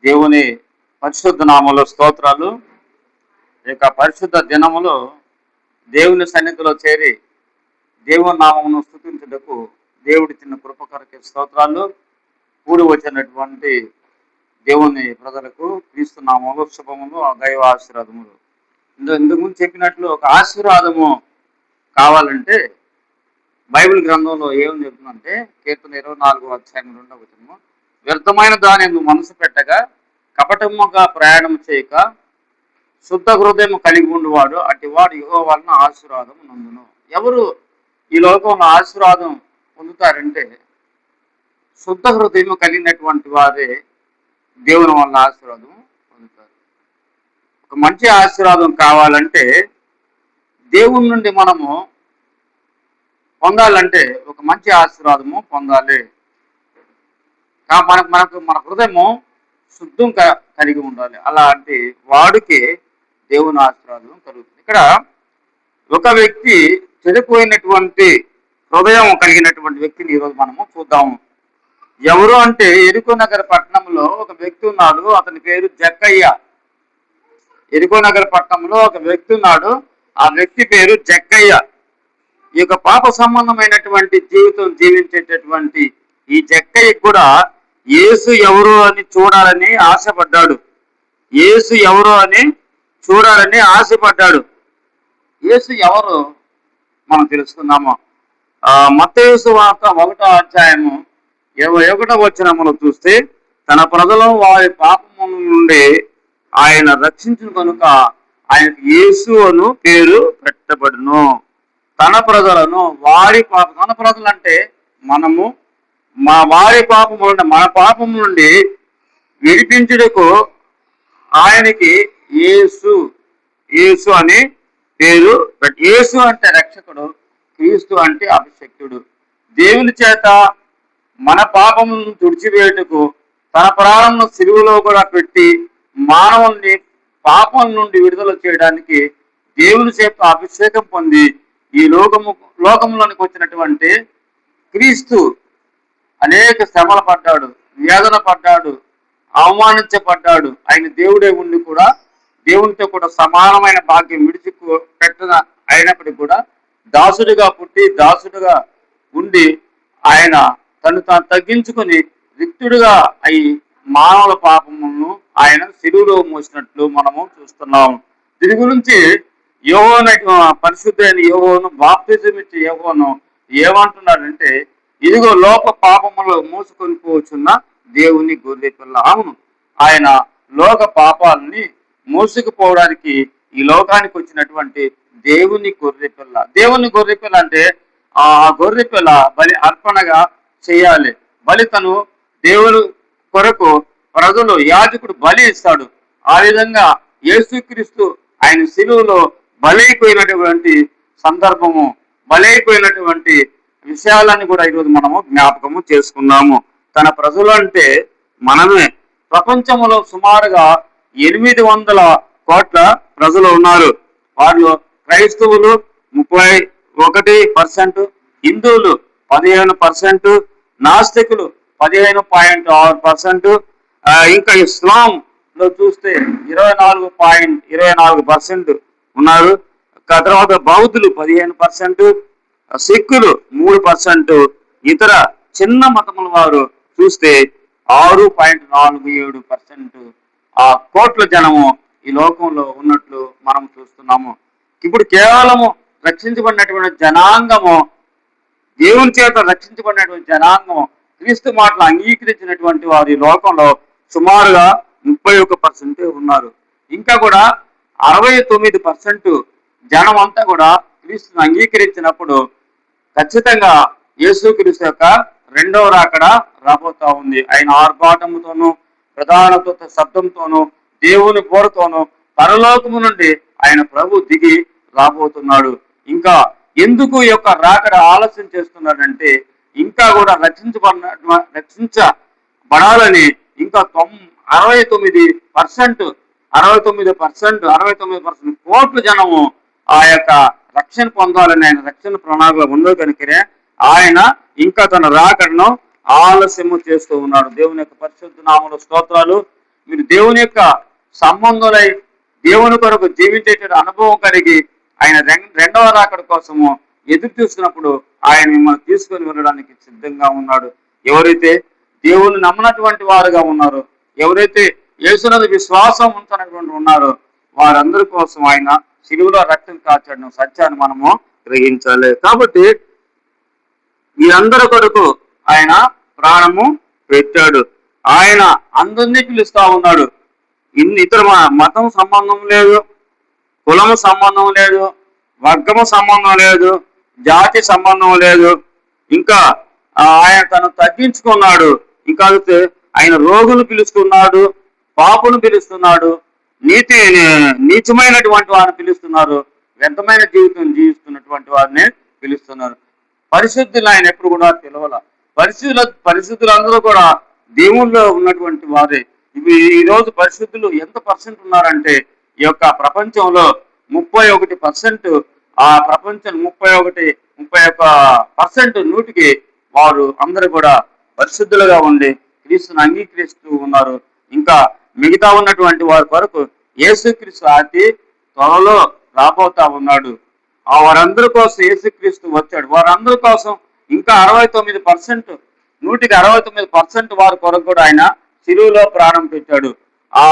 దేవుని పరిశుద్ధ నామములో స్తోత్రాలు. ఈ యొక్క పరిశుద్ధ దినములో దేవుని సన్నిధిలో చేరి దేవుని నామమును స్తుతించుటకు దేవుడిచ్చిన కృప కొరకే స్తోత్రాలు. కూడి వచ్చినటువంటి దేవుని ప్రజలకు క్రీస్తు నామములో శుభములు, దైవ ఆశీర్వాదములు. ఇంతకుముందు చెప్పినట్లు ఒక ఆశీర్వాదము కావాలంటే బైబిల్ గ్రంథంలో ఏమని చెప్తుందంటే, కీర్తన 24:2 వ్యర్థమైన దాని మనసు పెట్టగా కపటముగా ప్రయాణం చేయక శుద్ధ హృదయం కలిగి ఉండేవాడు అటివాడు యెహోవా వలన ఆశీర్వాదం నందును. ఎవరు ఈ లోకంలో ఆశీర్వాదం పొందుతారంటే శుద్ధ హృదయం కలిగినటువంటి వారే దేవుని వల్ల ఆశీర్వాదం పొందుతారు. ఒక మంచి ఆశీర్వాదం కావాలంటే దేవుని నుండి మనము పొందాలంటే ఒక మంచి ఆశీర్వాదము పొందాలి. మన హృదయము శుద్ధం కలిగి ఉండాలి. అలాంటి వాడికి దేవుని ఆశీర్వాదం కలుగుతుంది. ఇక్కడ ఒక వ్యక్తి చెడిపోయినటువంటి హృదయం కలిగినటువంటి వ్యక్తిని ఈరోజు మనము చూద్దాము. ఎవరు అంటే ఎరుకో నగర పట్టణంలో ఒక వ్యక్తి ఉన్నాడు. అతని పేరు జక్కయ్య. ఎరుకో నగర పట్టణంలో ఒక వ్యక్తి ఉన్నాడు. ఆ వ్యక్తి పేరు జక్కయ్య. ఈ యొక్క పాప సంబంధమైనటువంటి జీవితం జీవించేటటువంటి ఈ జక్కయ్య కూడా యేసు ఎవరు అని చూడాలని ఆశపడ్డాడు. యేసు ఎవరు అని చూడాలని ఆశపడ్డాడు. యేసు ఎవరు మనం తెలుసుకుందాము. మత్తయి సువార్త 1:21 చూస్తే, తన ప్రజలు వారి పాపముల నుండి ఆయన రక్షించిన కనుక ఆయనకు యేసు అను పేరు పెట్టబడును. తన ప్రజలను తన ప్రజలు అంటే మనము, వారి పాపము నుండి, మన పాపం నుండి విడిపించుటకు ఆయనకి యేసు అని పేరు. యేసు అంటే రక్షకుడు, క్రీస్తు అంటే అభిషక్తుడు. దేవుని చేత మన పాపములను తుడిచివేయుటకు తన ప్రాణమును సిలువలో కూడా పెట్టి మానవుల్ని పాపం నుండి విడుదల చేయడానికి దేవుని చేత అభిషేకం పొంది ఈ లోకంలోనికి వచ్చినటువంటి క్రీస్తు అనేక శ్రమలు పడ్డాడు, వేదన పడ్డాడు, అవమానించబడ్డాడు. ఆయన దేవుడే ఉండి కూడా దేవునితో కూడా సమానమైన భాగ్యం విడిచిపెట్టిన అయినప్పటికీ కూడా దాసుడిగా పుట్టి దాసుడిగా ఉండి ఆయన తను తాను తగ్గించుకొని రిక్తుడిగా అయి మానవుల పాపములను ఆయన సిలువలో మోసినట్లు మనము చూస్తున్నాము. దీని గురించి యోహోను, పరిశుద్ధైన యోహోను, బాప్తిజం ఇచ్చే యోహోను ఏమంటున్నాడంటే, ఇదిగో లోక పాపములో మోసుకొని పోవచ్చున్న దేవుని గొర్రె పిల్ల. అవును, ఆయన లోక పాపాలని మోసుకుపోవడానికి ఈ లోకానికి వచ్చినటువంటి దేవుని గొర్రె పిల్ల. దేవుని గొర్రె పిల్ల అంటే ఆ గొర్రె పిల్ల బలి అర్పణగా చేయాలి. బలి తను దేవుని కొరకు ప్రజలు యాజకుడు బలి ఇస్తాడు. ఆ విధంగా యేసుక్రీస్తు ఆయన సిలువలో బలైపోయినటువంటి సందర్భము, బలైపోయినటువంటి విషయాలని కూడా ఈరోజు మనము జ్ఞాపకము చేసుకున్నాము. తన ప్రజలు అంటే మనమే. ప్రపంచంలో సుమారుగా 800 కోట్ల ప్రజలు ఉన్నారు. వారిలో క్రైస్తవులు 31%, హిందువులు 15%, నాస్తికులు 15.6%, ఇంకా ఇస్లాం లో చూస్తే 24.24% ఉన్నారు. తర్వాత బౌద్ధులు 15%, సిక్కులు 3%, ఇతర చిన్న మతముల వారు చూస్తే 6.47% ఆ కోట్ల జనము ఈ లోకంలో ఉన్నట్లు మనం చూస్తున్నాము. ఇప్పుడు కేవలము రక్షించబడినటువంటి జనాంగము, దేవుని చేత రక్షించబడినటువంటి జనాంగము, క్రీస్తు మాటలు అంగీకరించినటువంటి వారు ఈ లోకంలో సుమారుగా 31% ఉన్నారు. ఇంకా కూడా 69% జనం అంతా కూడా క్రీస్తుని అంగీకరించినప్పుడు ఖచ్చితంగా యేసుక్రీస్తు యొక్క రెండవ రాకడ రాబోతా ఉంది. ఆయన ఆర్భాటముతోనూ ప్రధాన శబ్దంతోనూ దేవుని బోరతోనూ పరలోకము నుండి ఆయన ప్రభు దిగి రాబోతున్నాడు. ఇంకా ఎందుకు ఈ యొక్క రాకడ ఆలస్యం చేస్తున్నాడంటే, ఇంకా కూడా రక్షించబడాలని ఇంకా 69% కోట్ల జనము ఆ యొక్క రక్షణ పొందాలని ఆయన రక్షణ ప్రణాళిక ఉందో కనుకనే ఆయన ఇంకా తన రాకడను ఆలస్యము చేస్తూ ఉన్నాడు. దేవుని యొక్క పరిశుద్ధ నామములో స్తోత్రాలు. మీరు దేవుని యొక్క సంబంధులై దేవుని కొరకు జీవించేట అనుభవం కలిగి ఆయన రెండవ రాకడ కోసము ఎదురు చూసినప్పుడు ఆయన మిమ్మల్ని తీసుకొని వెళ్ళడానికి సిద్ధంగా ఉన్నాడు. ఎవరైతే దేవుని నమ్మనటువంటి వారుగా ఉన్నారో, ఎవరైతే యేసునందు విశ్వాసం ఉంచినటువంటి ఉన్నారో వారందరి కోసం ఆయన శిలువలో రక్తం కాచడం సత్యాన్ని మనము గ్రహించాలి. కాబట్టి వీరందరి కొరకు ఆయన ప్రాణము పెట్టాడు. ఆయన అందరినీ పిలుస్తా ఉన్నాడు. ఇతర మతం సంబంధం లేదు, కులము సంబంధం లేదు, వర్గము సంబంధం లేదు, జాతి సంబంధం లేదు. ఇంకా ఆయన తను తగ్గించుకున్నాడు. ఇంకా ఆయన రోగులు పిలుస్తున్నాడు, పాపును పిలుస్తున్నాడు, నీచమైనటువంటి వారిని పిలుస్తున్నారు, వ్యర్థమైన జీవితం జీవిస్తున్నటువంటి వారిని పిలుస్తున్నారు. పరిశుద్ధులు ఆయన ఎప్పుడు కూడా పిలవాల. పరిశుద్ధులందరూ కూడా దేవుళ్ళలో ఉన్నటువంటి వారే. ఈ రోజు పరిశుద్ధులు ఎంత పర్సెంట్ ఉన్నారంటే ఈ యొక్క ప్రపంచంలో 31%, ఆ ప్రపంచం 31% 100కి వారు అందరూ కూడా పరిశుద్ధులుగా ఉండి క్రీస్తుని అంగీకరిస్తూ ఉన్నారు. ఇంకా మిగతా ఉన్నటువంటి వారి కొరకు యేసుక్రీస్తు అతి త్వరలో రాబోతా ఉన్నాడు. వారందరి కోసం యేసుక్రీస్తు వచ్చాడు. వారందరి కోసం ఇంకా 69%, 169% వారి కొరకు కూడా ఆయన శిలువలో ప్రాణం పెట్టాడు. ఆ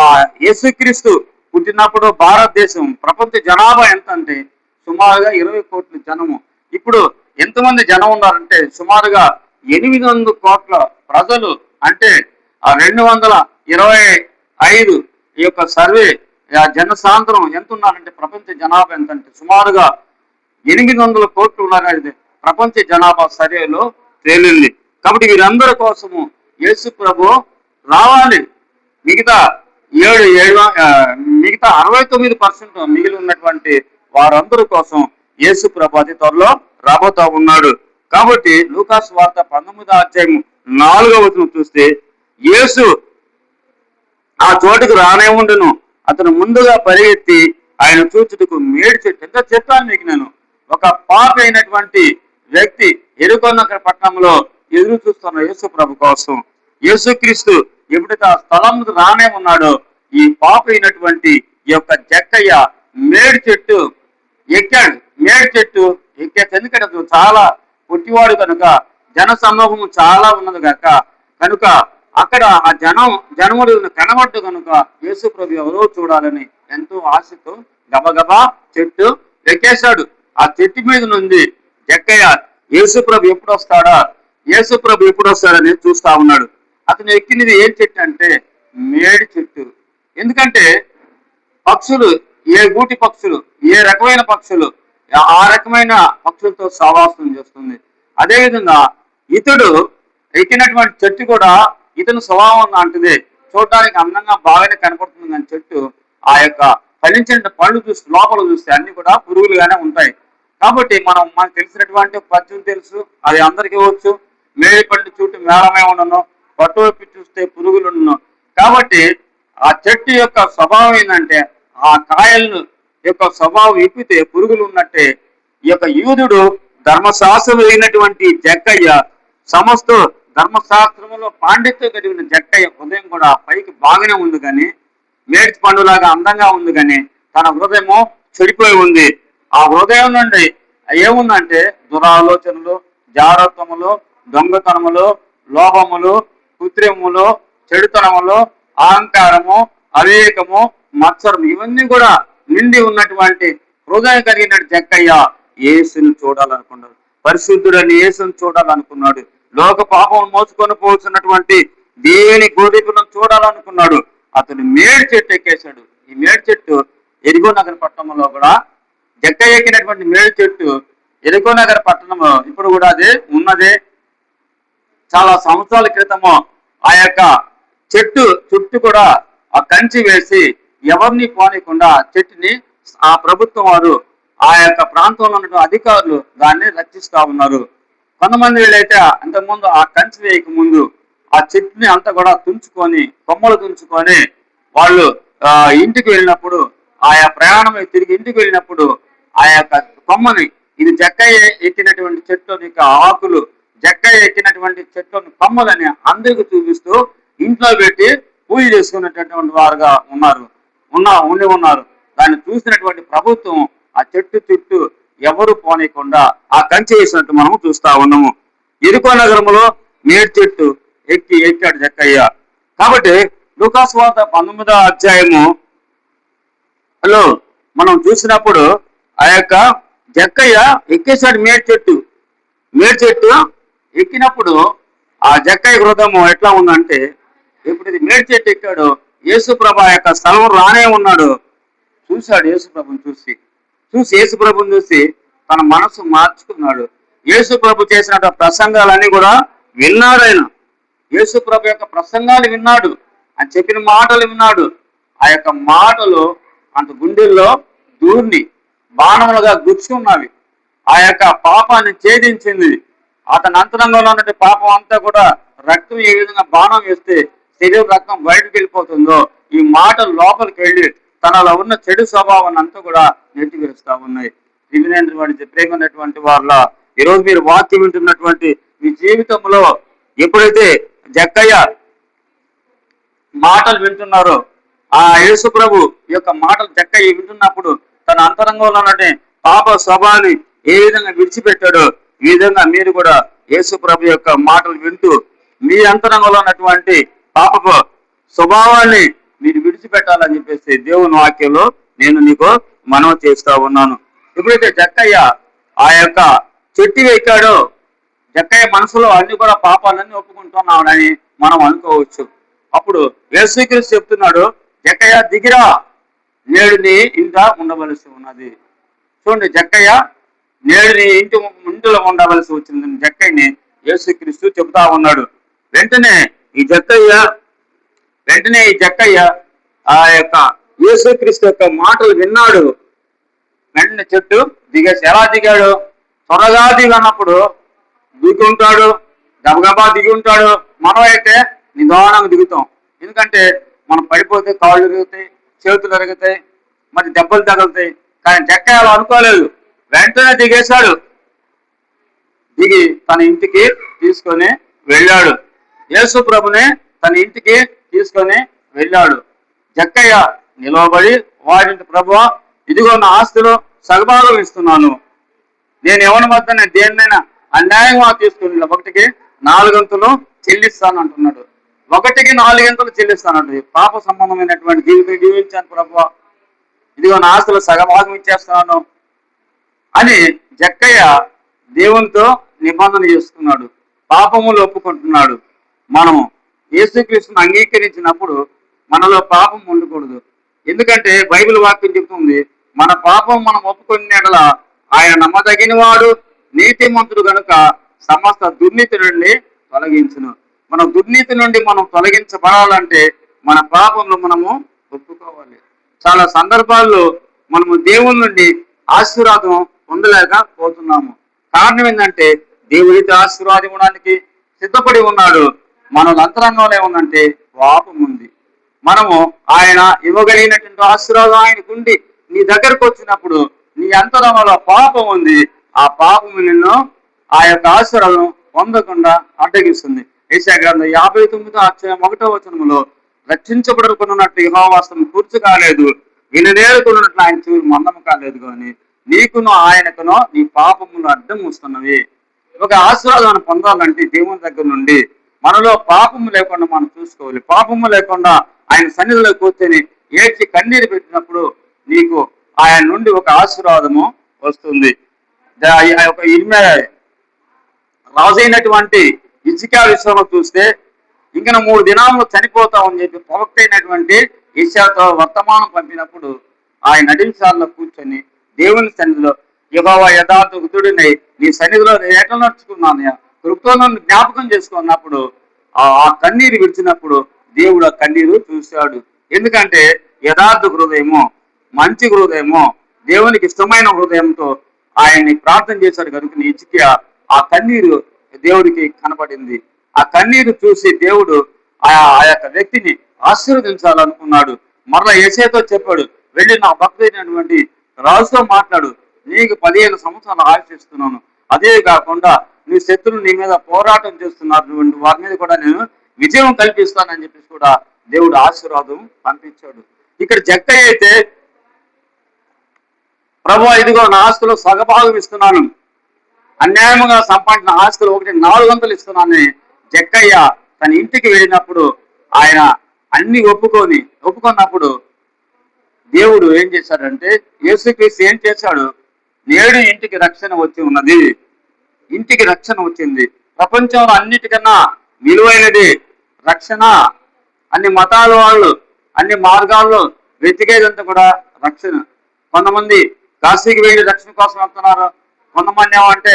యేసుక్రీస్తు పుట్టినప్పుడు భారతదేశం ప్రపంచ జనాభా ఎంత అంటే సుమారుగా 20 కోట్ల జనము. ఇప్పుడు ఎంతమంది జనం ఉన్నారంటే సుమారుగా 800 కోట్ల ప్రజలు. అంటే 225 ఈ యొక్క సర్వే జనసాంద్రం ఎంత ఉన్నారంటే ప్రపంచ జనాభా ఎంత అంటే సుమారుగా 800 కోట్లు ఉన్నారనేది ప్రపంచ జనాభా సర్వేలో తేలింది. కాబట్టి వీరందరి కోసము యేసు ప్రభు రావాలి. మిగతా 69% మిగిలి ఉన్నటువంటి వారందరి కోసం యేసు ప్రభు అతి త్వరలో రాబోతా ఉన్నాడు. కాబట్టి లూకాసు వార్త 19:4 చూస్తే యేసు ఆ చోటుకు రానే ఉండును, అతను ముందుగా పరిగెత్తి ఆయన చూచుటకు మేడి చెట్టు. ఎంత చెప్పాను మీకు నేను. ఒక పాప అయినటువంటి వ్యక్తి ఎరుకొన్న పట్టణంలో ఎదురు చూస్తున్న యేసు ప్రభు కోసం. యేసుక్రీస్తు ఎప్పుడైతే ఆ స్థలంకు రానే ఉన్నాడో ఈ పాప అయినటువంటి ఈ యొక్క జక్కయ్య మేడి చెట్టు ఎక్కాడు. మేడి చెట్టు ఎక్కాడు ఎందుకంటే చాలా పుట్టివాడు కనుక, జన సమూహం చాలా ఉన్నది కనుక అక్కడ ఆ జనములు కనబడ్డు కనుక యేసు ప్రభు ఎవరో చూడాలని ఎంతో ఆశతో గబగబా చెట్టు ఎక్కేశాడు. ఆ చెట్టు మీద నుండి జక్కయ్య యేసు ప్రభు ఎప్పుడు వస్తాడని చూస్తా ఉన్నాడు. అతను ఎక్కినది ఏం చెట్టు అంటే మేడి చెట్టు. ఎందుకంటే పక్షులు, ఏ గూటి పక్షులు, ఏ రకమైన పక్షులు ఆ రకమైన పక్షులతో సహవాసం చేస్తుంది. అదేవిధంగా ఇతడు ఎక్కినటువంటి చెట్టు కూడా ఇతను స్వభావం లాంటిదే. చూడడానికి అందంగా బాగానే కనపడుతుంది కానీ చెట్టు ఆ యొక్క ఫలించిన పళ్ళు చూస్తే లోపల చూస్తే అన్ని కూడా పురుగులుగానే ఉంటాయి. కాబట్టి మనకు తెలిసినటువంటి పద్యం తెలుసు, అది అందరికీ వచ్చు. మేడి పళ్ళు చుట్టూ మేళమే ఉండను, పట్టు వైపు చూస్తే పురుగులు ఉండను. కాబట్టి ఆ చెట్టు యొక్క స్వభావం ఏంటంటే ఆ కాయలను యొక్క స్వభావం విప్పితే పురుగులు ఉన్నట్టే ఈ యొక్క యూదుడు ధర్మశాస్త్రం అయినటువంటి జక్కయ్య, సమస్త ధర్మశాస్త్రంలో పాండిత్యం కలిగిన జక్కయ్య హృదయం కూడా పైకి బాగానే ఉంది కానీ, మేడి పండులాగా అందంగా ఉంది కానీ తన హృదయము చెడిపోయి ఉంది. ఆ హృదయం నుండి ఏముందంటే దురాలోచనలు, జారత్వములు, దొంగతనములు, లోభములు, కృత్రిములు, చెడుతనములు, అహంకారము, అవివేకము, మత్సరం ఇవన్నీ కూడా నిండి ఉన్నటువంటి హృదయం కలిగిన జక్కయ్య యేసుని చూడాలనుకున్నాడు. పరిశుద్ధుడని యేసుని చూడాలనుకున్నాడు. లోక పాపం మోసుకొని పోతున్నటువంటి దేవుని గోదీపులను చూడాలనుకున్నాడు. అతను మేడి చెట్టు ఎక్కేశాడు. ఈ మేడి చెట్టు ఎరుగో నగర పట్టణంలో కూడా జక్కయ్య ఎక్కినటువంటి మేడి చెట్టు ఎరుగో నగర పట్టణంలో ఇప్పుడు కూడా అదే ఉన్నదే. చాలా సంవత్సరాల క్రితము ఆ యొక్క చెట్టు చుట్టూ కూడా ఆ కంచి వేసి ఎవరిని పోనీయకుండా చెట్టుని ఆ ప్రభుత్వం వారు, ఆ యొక్క ప్రాంతంలో ఉన్న అధికారులు దాన్ని రక్షిస్తా ఉన్నారు. కొంతమంది వీళ్ళైతే అంతకుముందు ఆ కంచి వేయక ముందు ఆ చెట్టుని అంతా కూడా తుంచుకొని, కొమ్మలు తుంచుకొని వాళ్ళు ఇంటికి వెళ్ళినప్పుడు, ఆయా ప్రయాణం తిరిగి ఇంటికి వెళ్ళినప్పుడు ఆ యొక్క కొమ్మని, ఇది జక్కయ్య ఎక్కినటువంటి చెట్టు యొక్క ఆకులు, జక్కయ్య ఎక్కినటువంటి చెట్టు కొమ్మలని అందరికి చూపిస్తూ ఇంట్లో పెట్టి పూజ చేసుకునేటటువంటి వారుగా ఉన్నారు. దాన్ని చూసినటువంటి ప్రభుత్వం ఆ చెట్టు చుట్టూ ఎవరు పోనీయకుండా ఆ కంచె వేసినట్టు మనము చూస్తా ఉన్నాము. ఇరుకో నగరములో మేడి చెట్టు ఎక్కాడు జక్కయ్య. కాబట్టి లూకాసు వార్త 19వ అధ్యాయములో మనం చూసినప్పుడు ఆ యొక్క జక్కయ్య ఎక్కేశాడు మేడి చెట్టు ఎక్కినప్పుడు ఆ జక్కయ్య హృదయము ఎట్లా ఉందంటే, ఇప్పుడు ఇది మేడి చెట్టు ఎక్కాడు, యేసుప్రభు యొక్క స్థలం రానే ఉన్నాడు. చూశాడు యేసుప్రభుని చూసి తన మనసు మార్చుకున్నాడు. యేసుప్రభు చేసిన ప్రసంగాలన్నీ కూడా విన్నాడు. ఆయన యేసుప్రభు యొక్క ప్రసంగాలు విన్నాడు, ఆయన చెప్పిన మాటలు విన్నాడు. ఆ యొక్క మాటలు అంత గుండెల్లో దూర్ని బాణములుగా గుచ్చుకున్నవి. ఆ యొక్క పాపాన్ని ఛేదించింది. అతని అంతరంగంలో ఉన్న పాపం అంతా కూడా రక్తం ఏ విధంగా బాణం వేస్తే శరీర రక్తం బయటకు వెళ్ళిపోతుందో, ఈ మాటలు లోపలికి వెళ్ళి తనలో ఉన్న చెడు స్వభావాన్ని అంతా కూడా నెట్టివేస్తా ఉన్నాయి. దివ్యనేంద్రవాడి ప్రేమైనటువంటి వాళ్ళ ఈరోజు మీరు వాక్యం వింటున్నటువంటి మీ జీవితంలో ఎప్పుడైతే జక్కయ్య మాటలు వింటున్నారో, ఆ యేసు ప్రభు యొక్క మాటలు జక్కయ్య వింటున్నప్పుడు తన అంతరంగంలో ఉన్నటువంటి పాప స్వభావాన్ని ఏ విధంగా విడిచిపెట్టాడో, ఈ విధంగా మీరు కూడా యేసు ప్రభు యొక్క మాటలు వింటూ మీ అంతరంగంలో ఉన్నటువంటి పాప స్వభావాన్ని మీరు విడిచిపెట్టాలని చెప్పేసి దేవుని వాక్యంలో నేను నీకు మనవి చేస్తా ఉన్నాను. ఎప్పుడైతే జక్కయ్య ఆ యొక్క చెట్టు ఎక్కాడో, జక్కయ్య మనసులో అన్ని కూడా పాపాలన్నీ ఒప్పుకుంటున్నాడని మనం అనుకోవచ్చు. అప్పుడు యేసుక్రీస్తు చెప్తున్నాడు, జక్కయ్య దిగిరా, నేడు నీ ఇంట ఉండవలసి ఉన్నది. చూడండి, జక్కయ్య నేడు నీ ఇంటిలో ఉండవలసి వచ్చింది జక్కయ్యని యేసుక్రీస్తు చెబుతా ఉన్నాడు. వెంటనే ఈ జక్కయ్య ఆ యొక్క యేసుక్రీస్తు యొక్క మాటలు విన్నాడు. వెంటనే చెట్టు దిగేసి, ఎలా దిగాడు? త్వరగా దిగన్నప్పుడు దిగి ఉంటాడు, గబగబా దిగి ఉంటాడు. మనం అయితే నిదానంగా దిగుతాం. ఎందుకంటే మనం పడిపోతే కాళ్ళు ఎరుగుతాయి, చేతులు ఎరుగుతాయి, మరి దెబ్బలు తగులుతాయి. కానీ జక్కయ్య అలా అనుకోలేదు, వెంటనే దిగేశాడు. దిగి తన ఇంటికి తీసుకొని వెళ్ళాడు. యేసు ప్రభుని తన ఇంటికి తీసుకొని వెళ్ళాడు. జక్కయ్య నిలవబడి, వాడింటి ప్రభువా, ఇదిగో నా ఆస్తులు సగభాగం ఇస్తున్నాను, నేను ఎవరి వద్ద దేన్నైనా అన్యాయంగా తీసుకుని 1కి 4 వంతులు చెల్లిస్తాను అంటున్నాడు. 1కి 4 వంతులు చెల్లిస్తానంటుంది. పాప సంబంధమైనటువంటి జీవితం జీవించాను ప్రభువా, ఇదిగో నా ఆస్తులు సగభాగం ఇచ్చేస్తున్నాను అని జక్కయ్య దేవునితో నిబంధన చేసుకున్నాడు, పాపములు ఒప్పుకుంటున్నాడు. మనము యేసుక్రీస్తుని అంగీకరించినప్పుడు మనలో పాపం ఉండకూడదు. ఎందుకంటే బైబిల్ వాక్యం చెప్తుంది, మన పాపం మనం ఒప్పుకునేలా ఆయన నమ్మదగిన వాడు, నీతిమంతుడు గనుక సమస్త దుర్నీతి నుండి తొలగించును. మన దుర్నీతి నుండి మనం తొలగించబడాలంటే మన పాపంలో మనము ఒప్పుకోవాలి. చాలా సందర్భాల్లో మనము దేవుని నుండి ఆశీర్వాదం పొందలేకపోతున్నాము. కారణం ఏంటంటే దేవుడితో ఆశీర్వాదం ఇవ్వడానికి సిద్ధపడి ఉన్నాడు. మన అంతరంగంలో ఏముందంటే పాపం ఉంది. మనము ఆయన ఇవ్వగలిగినటువంటి ఆశీర్వాదం ఆయనకుండి నీ దగ్గరకు వచ్చినప్పుడు నీ అంతరంగంలో పాపం ఉంది. ఆ పాపము నిన్ను ఆ యొక్క ఆశీర్వాదం పొందకుండా అడ్డగిస్తుంది. యెషయా గ్రంథం 59వ అధ్యాయం 1వ వచనములో, రక్షించబడుకున్నట్టు యెహోవాస్తవం కూర్చు కాలేదు, విననేరుకున్నట్లు ఆయన చెవులు మందము కాలేదు, కానీ నీకును ఆయనకును నీ పాపములు అడ్డం వస్తున్నవి. ఒక ఆశీర్వాదాన్ని పొందాలంటే దేవుని దగ్గర నుండి మనలో పాపము లేకుండా మనం చూసుకోవాలి. పాపము లేకుండా ఆయన సన్నిధిలో కూర్చొని ఏడ్చి కన్నీరు పెట్టినప్పుడు నీకు ఆయన నుండి ఒక ఆశీర్వాదము వస్తుంది. ఒక రాజు అయినటువంటి హిజ్కియా విషయంలో చూస్తే, ఇంకా 3 దినాల్లో చనిపోతామని చెప్పి ప్రవక్త అయినటువంటి యెషయాతో వర్తమానం పంపినప్పుడు ఆయన నడించాలలో కూర్చొని దేవుని సన్నిధిలో, యెహోవా యథార్థ హృదయుడినై నీ సన్నిధిలో ఎట్లా నడుచుకున్నాను, కృపను జ్ఞాపకం చేసుకున్నప్పుడు ఆ కన్నీరు విడిచినప్పుడు దేవుడు ఆ కన్నీరు చూశాడు. ఎందుకంటే యథార్థ హృదయము, మంచి హృదయము, దేవునికి ఇష్టమైన హృదయంతో ఆయన్ని ప్రార్థన చేశాడు కనుక హిజ్కియా ఆ కన్నీరు దేవుడికి కనపడింది. ఆ కన్నీరు చూసి దేవుడు ఆ యొక్క వ్యక్తిని ఆశీర్వదించాలనుకున్నాడు. మరలా యెషయాతో చెప్పాడు, వెళ్ళి నా భక్తుడైనటువంటి రాజుతో మాట్లాడు, నీకు 15 సంవత్సరాలు ఆశిస్తున్నాను, అదే కాకుండా నీ శత్రులు నీ మీద పోరాటం చేస్తున్నటువంటి వారి మీద కూడా నేను విజయం కల్పిస్తానని చెప్పేసి కూడా దేవుడు ఆశీర్వాదం పంపించాడు. ఇక్కడ జక్కయ్య అయితే, ప్రభు ఇదిగో నా ఆస్తులు సగభాగం ఇస్తున్నాను, అన్యాయంగా సంపాదించిన ఆస్తులు 400 ఇస్తున్నానని జక్కయ్య తన ఇంటికి వెళ్ళినప్పుడు ఆయన అన్ని ఒప్పుకున్నప్పుడు దేవుడు ఏం చేశాడంటే, యేసుక్రీస్తు ఏం చేశాడు, నేడు ఇంటికి రక్షణ వచ్చి ఉన్నది, ఇంటికి రక్షణ వచ్చింది. ప్రపంచంలో అన్నిటికన్నా విలువైనది రక్షణ. అన్ని మతాల వాళ్ళు అన్ని మార్గాల్లో వెతికేదంతా కూడా రక్షణ. కొంతమంది కాశీకి వెళ్ళి రక్షణ కోసం వెళ్తున్నారు, కొంతమంది ఏమంటే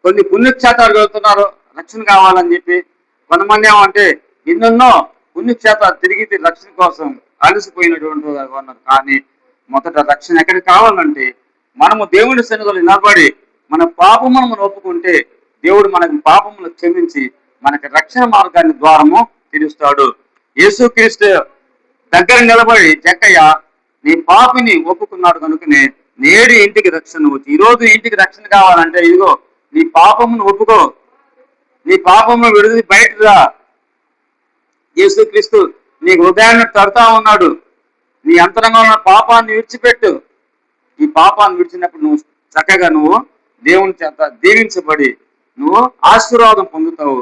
కొన్ని పుణ్యక్షేత్రాలు వెళ్తున్నారు రక్షణ కావాలని చెప్పి, కొంతమంది ఏమంటే ఎన్నెన్నో పుణ్యక్షేత్రాలు తిరిగి రక్షణ కోసం అలసిపోయినటువంటి ఉన్నారు. కానీ మొదట రక్షణ ఎక్కడికి కావాలంటే మనము దేవుని సన్నిధిలో నిలబడి మన పాపమును మనం ఒప్పుకుంటే దేవుడు మనకి పాపములు క్షమించి మనకి రక్షణ మార్గాన్ని ద్వారము తీరుస్తాడు. యేసుక్రీస్తు దగ్గర నిలబడి జక్కయ్య నీ పాపిని ఒప్పుకున్నాడు కనుకనే నేడు ఇంటికి రక్షణ వచ్చి, ఈరోజు ఇంటికి రక్షణ కావాలంటే ఇదిగో నీ పాపమును ఒప్పుకో, నీ పాపము విడిది బయటరా. యేసుక్రీస్తు నీ హృదయాన్ని తడతా ఉన్నాడు, నీ అంతరంగా ఉన్న పాపాన్ని విడిచిపెట్టు. ఈ పాపాన్ని విడిచినప్పుడు నువ్వు చక్కగా దేవుని చేత దీవించబడి నువ్వు ఆశీర్వాదం పొందుతావు.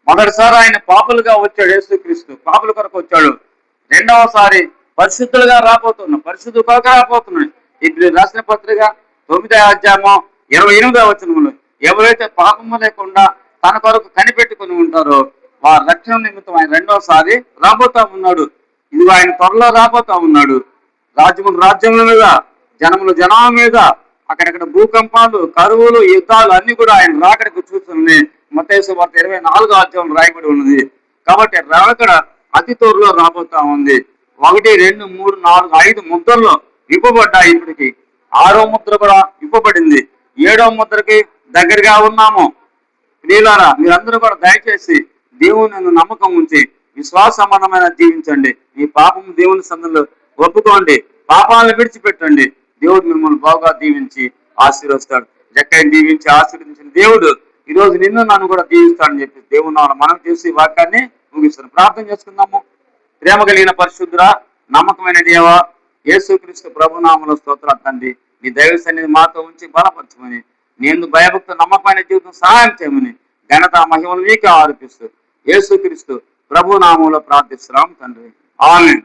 మొదటిసారి ఆయన పాపులుగా వచ్చాడు, యేసుక్రీస్తు పాపుల కొరకు వచ్చాడు. రెండవసారి పరిశుద్ధులుగా పరిశుద్ధుల కొరకు రాబోతున్నాడు. ఇప్పుడు రాసిన పత్రిక 9వ అధ్యాయము 28వ వచనంలో ఎవరైతే పాపము లేకుండా తన కొరకు కనిపెట్టుకుని ఉంటారో వారి రక్షణ నిమిత్తం ఆయన రెండవసారి రాబోతా ఉన్నాడు. ఇదిగో ఆయన త్వరలో రాబోతా ఉన్నాడు. రాజ్యముల మీద, జనాల మీద, అక్కడక్కడ భూకంపాలు, కరువులు, యుద్ధాలు అన్ని కూడా ఆయన రాకడకు చూస్తున్నాయి. మత్తయి సువార్త 24వ అధ్యాయం రాయబడి ఉన్నది. కాబట్టి రాకడ అతి త్వరలో రాబోతా ఉంది. 1, 2, 3, 4, 5 ముద్రల్లో ఇవ్వబడ్డాయి. ఇప్పటికి 6వ ముద్ర కూడా ఇవ్వబడింది. 7వ ముద్రకి దగ్గరగా ఉన్నాము. ప్రియులారా, మీరందరూ కూడా దయచేసి దేవుని నమ్మకం ఉంచి విశ్వాస సంబంధమైన జీవించండి. మీ పాపం దేవుని సందులో ఒప్పుకోండి, పాపాలను విడిచిపెట్టండి. దేవుడు మిమ్మల్ని బాగా దీవించి ఆశీర్వదిస్తాడు. జక్కయ్యని దీవించి ఆశీర్వదించిన దేవుడు ఈరోజు నిన్ను నన్ను కూడా దీవిస్తాడని చెప్పి దేవుని మనం చేసి వాక్యాన్ని ముగిస్తాను. ప్రార్థన చేసుకుందాము. ప్రేమ కలిగిన పరిశుద్ధురా, నమ్మకమైన దేవ, యేసుక్రీస్తు ప్రభునామములో స్తోత్రాలు తండ్రి. నీ దైవ సన్నిధి మాతో ఉంచి బలపరచమని, నేను భయభక్త నమ్మకమైన జీవితం సహాయం చేయమని ఘనత మహిమను నీకే ఆరోపిస్తూ యేసుక్రీస్తు ప్రభునామములో ప్రార్థిస్తున్నాం తండ్రి. ఆమేన్.